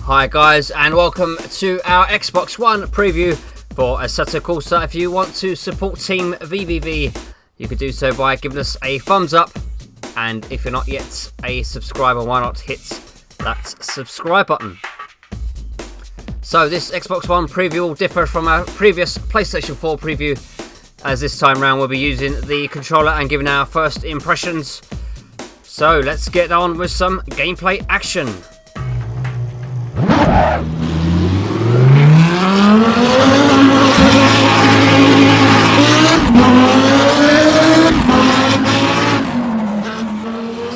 Hi guys, and welcome to our Xbox One preview for Assetto Corsa. If you want to support Team VVV, you could do so by giving us a thumbs up, and if you're not yet a subscriber, why not hit that subscribe button. So this Xbox One preview will differ from our previous PlayStation 4 preview, as this time round we'll be using the controller and giving our first impressions. So let's get on with some gameplay action.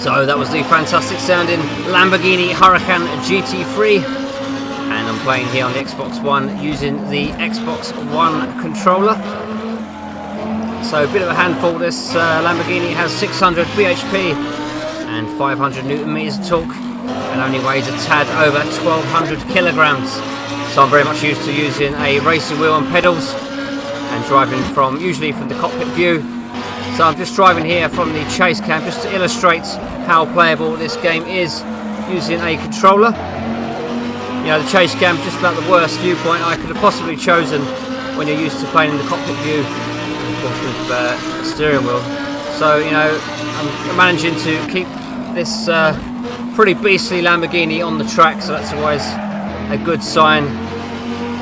So that was the fantastic sounding Lamborghini Huracan GT3, and I'm playing here on the Xbox One using the Xbox One controller. So a bit of a handful. This Lamborghini has 600 bhp and 500 newton meters of torque, and only weighs a tad over 1200 kilograms. So I'm very much used to using a racing wheel and pedals and driving usually from the cockpit view. So I'm just driving here from the chase cam just to illustrate how playable this game is using a controller. You know, the chase cam is just about the worst viewpoint I could have possibly chosen when you're used to playing in the cockpit view, of course with a steering wheel. So, you know, I'm managing to keep this pretty beastly Lamborghini on the track, so that's always a good sign.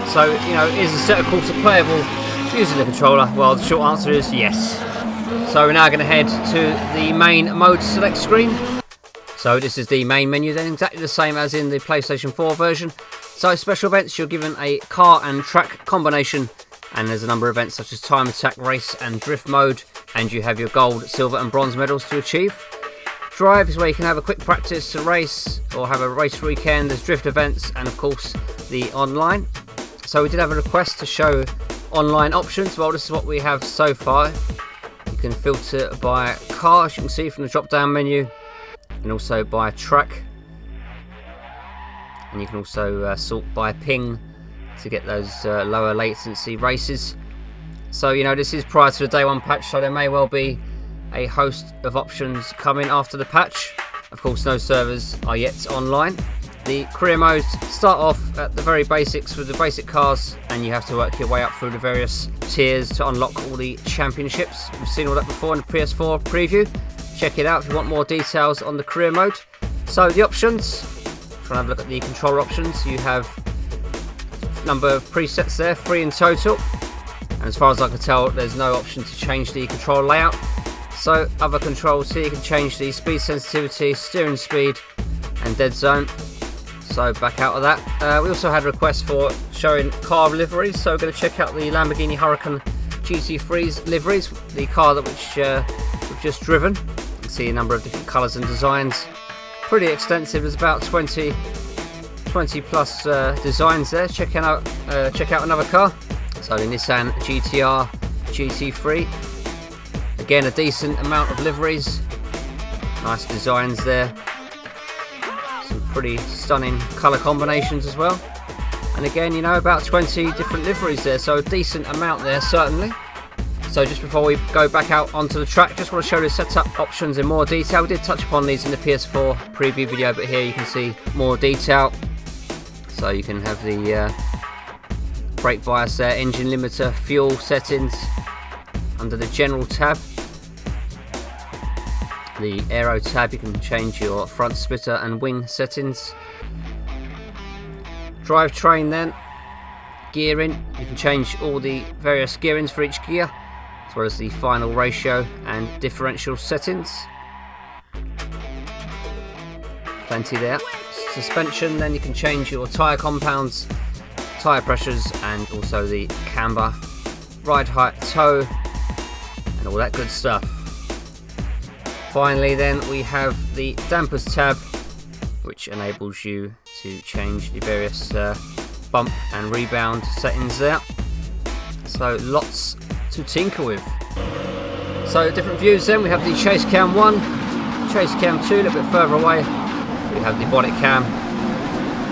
So, you know, is Assetto Corsa playable using the controller? Well, the short answer is yes. So we're now going to head to the main mode select screen. So this is the main menu then, exactly the same as in the PlayStation 4 version. So special events, you're given a car and track combination, and there's a number of events such as time attack, race and drift mode, and you have your gold, silver and bronze medals to achieve. Drive is where you can have a quick practice to race or have a race weekend. There's drift events and of course the online. So we did have a request to show online options. Well, this is what we have so far. You can filter by car, as you can see from the drop down menu, and also by track, and you can also sort by ping to get those lower latency races. So, you know, this is prior to the day one patch, so there may well be a host of options coming after the patch. Of course, no servers are yet online. The career modes start off at the very basics with the basic cars, and you have to work your way up through the various tiers to unlock all the championships. We've seen all that before in the PS4 preview. Check it out if you want more details on the career mode. So the options, try and have a look at the controller options. You have a number of presets there, 3 in total. And as far as I can tell, there's no option to change the control layout. So other controls here, you can change the speed sensitivity, steering speed and dead zone. So back out of that. We also had a request for showing car liveries, so we're going to check out the Lamborghini Huracan GT3's liveries, the car that we've just driven. You can see a number of different colours and designs. Pretty extensive, there's about 20 plus designs there. Check out another car. So the Nissan GTR GT3. Again, a decent amount of liveries. Nice designs there. Some pretty stunning colour combinations as well. And again, you know, about 20 different liveries there, so a decent amount there certainly. So just before we go back out onto the track, just want to show the setup options in more detail. We did touch upon these in the PS4 preview video, but here you can see more detail. So you can have the brake bias there, engine limiter, fuel settings under the general tab. The aero tab, you can change your front splitter and wing settings. Drivetrain then, gearing, you can change all the various gearings for each gear, as well as the final ratio and differential settings. Plenty there. Suspension, then you can change your tyre compounds, tyre pressures and also the camber, ride height, tow and all that good stuff. Finally then we have the dampers tab, which enables you to change the various bump and rebound settings there. So lots to tinker with. So different views then, we have the chase cam 1, chase cam 2 a little bit further away. We have the bonnet cam,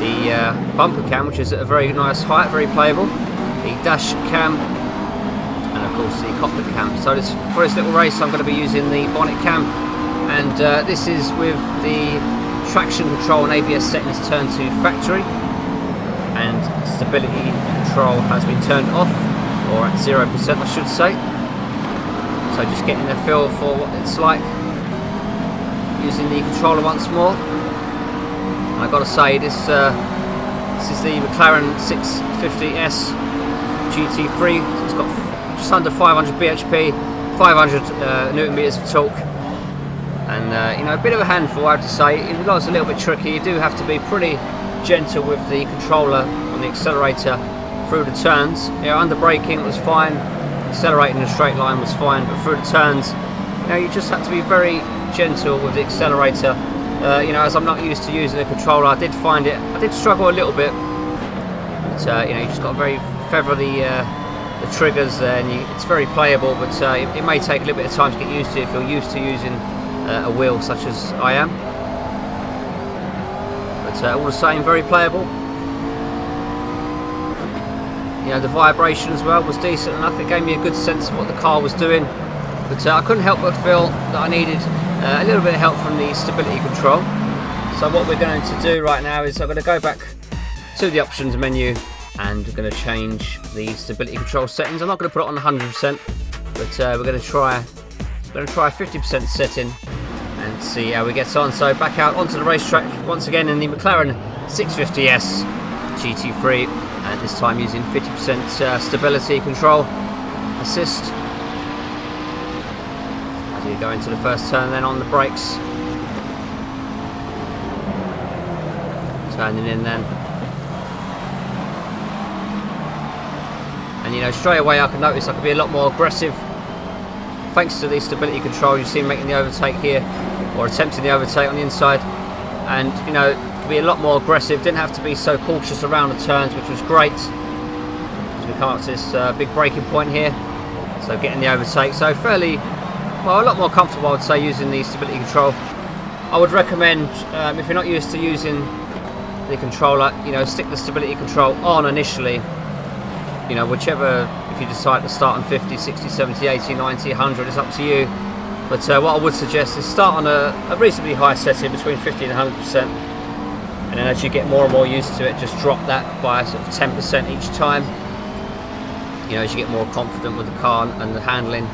the bumper cam, which is at a very nice height, very playable, the dash cam, and of course the cockpit cam. So for this little race I'm going to be using the bonnet cam, and this is with the traction control and ABS settings turned to factory. and stability control has been turned off, or at 0% I should say. So just getting a feel for what it's like using the controller once more. And I've got to say, this is the McLaren 650S GT3. It's got just under 500 bhp, 500 newton meters of torque, and you know, a bit of a handful, I have to say. It was a little bit tricky. You do have to be pretty gentle with the controller on the accelerator through the turns. You know, under braking it was fine, accelerating in a straight line was fine, but through the turns, you know, you just have to be very gentle with the accelerator. You know, as I'm not used to using the controller, I did struggle a little bit, but you know, you just got to very feather the triggers there, and it's very playable, but it may take a little bit of time to get used to if you're used to using a wheel such as I am. But all the same, very playable. You know, the vibration as well was decent enough. It gave me a good sense of what the car was doing, but I couldn't help but feel that I needed a little bit of help from the stability control. So what we're going to do right now is I'm going to go back to the options menu, and we're going to change the stability control settings. I'm not going to put it on 100%, but we're going to try 50% setting and see how we get on. So back out onto the racetrack once again in the McLaren 650S GT3, and this time using 50% stability control assist. As you go into the first turn, then on the brakes, turning in then. And you know, straight away I can notice I can be a lot more aggressive thanks to the stability control. You see me making the overtake here, or attempting the overtake on the inside, and you know, to be a lot more aggressive. Didn't have to be so cautious around the turns, which was great as we come up to this big braking point here. So getting the overtake, so fairly, well, a lot more comfortable I would say using the stability control. I would recommend, if you're not used to using the controller, you know, stick the stability control on initially. You know, whichever, if you decide to start on 50, 60, 70, 80, 90, 100, it's up to you. But what I would suggest is start on a reasonably high setting, between 50 and 100%. And then as you get more and more used to it, just drop that by sort of 10% each time. You know, as you get more confident with the car and the handling,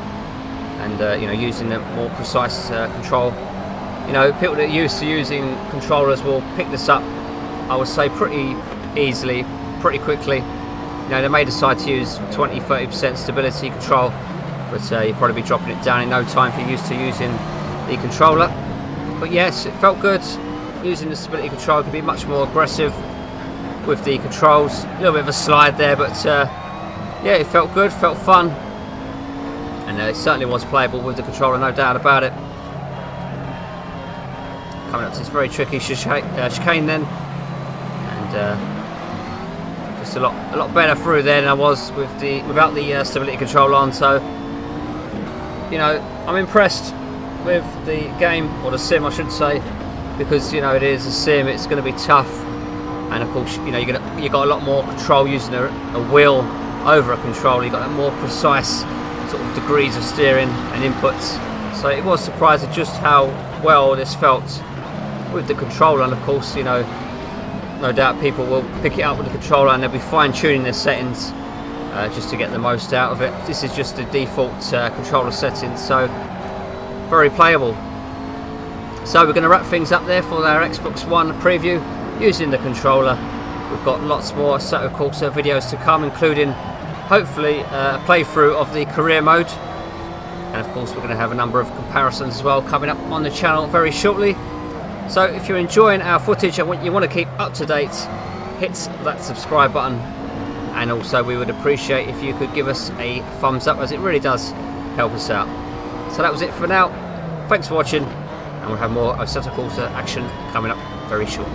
and you know, using the more precise control. You know, people that are used to using controllers will pick this up, I would say, pretty easily, pretty quickly. You know, they may decide to use 20-30% stability control, but you'll probably be dropping it down in no time if you're used to using the controller. But yes, it felt good. Using the stability control can be much more aggressive with the controls. A little bit of a slide there, but yeah, it felt good, felt fun, and it certainly was playable with the controller, no doubt about it. Coming up to this very tricky chicane then, and just a lot better through there than I was without the stability control on. So you know, I'm impressed with the game, or the sim I should say, because you know, it is a sim, it's going to be tough, and of course, you know, you got a lot more control using a wheel over a controller. You got a more precise sort of degrees of steering and inputs. So it was surprising just how well this felt with the controller, and of course, you know, no doubt people will pick it up with the controller and they'll be fine-tuning their settings just to get the most out of it. This is just the default controller settings, so very playable. So we're going to wrap things up there for our Xbox One preview using the controller. We've got lots more Assetto Corsa videos to come, including hopefully a playthrough of the career mode, and of course we're going to have a number of comparisons as well coming up on the channel very shortly. So if you're enjoying our footage and you want to keep up to date, hit that subscribe button, and also we would appreciate if you could give us a thumbs up, as it really does help us out. So that was it for now. Thanks for watching, and we'll have more Assetto Corsa action coming up very shortly.